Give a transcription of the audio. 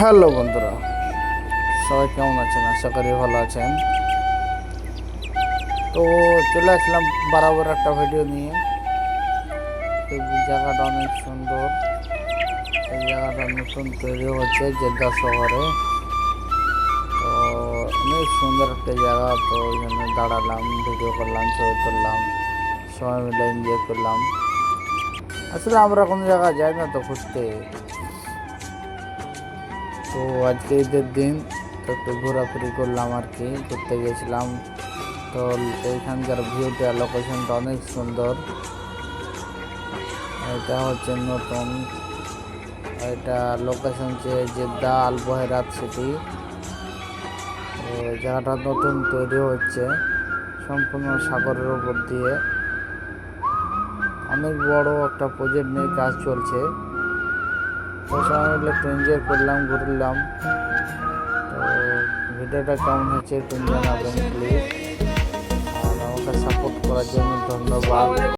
Hello বন্ধুরা, সবাই কেমন আছেন? আশা করি ভালো আছেন। তো চলে আসলাম বরাবর একটা ভিডিও নিয়ে। এই জায়গাটা অনেক সুন্দর। এই জায়গাটা নতুন তৈরি হচ্ছে জেদ্দা শহরে। তো অনেক সুন্দর একটা জায়গা। তো ওই জন্য দাঁড়ালাম, ভিডিও করলাম, ছবি তুললাম, সবাই মিলে এনজয় করলাম। আসলে আমরা কোনো জায়গায় যাই না তো ঘুরতে। তো আজকে ঈদের দিন, তো একটু ঘোরাঘুরি করলাম আর কি, ঘুরতে গেছিলাম। তো এইখানকার ভিউটা, লোকেশনটা অনেক সুন্দর। এটা হচ্ছে নতুন, এটা লোকেশন হচ্ছে জেদ্দা আল বহেরাত সিটি। তো জায়গাটা নতুন তৈরি হচ্ছে সম্পূর্ণ সাগরের উপর দিয়ে। অনেক বড় একটা প্রজেক্ট নিয়ে কাজ চলছে। তো সবাই মিলে একটু এনজয় করলাম, ঘুরলাম। তো ভিডিওটা কেমন হয়েছে একটু জানাবেন প্লিজ। আর আমাকে সাপোর্ট করার জন্য ধন্যবাদ।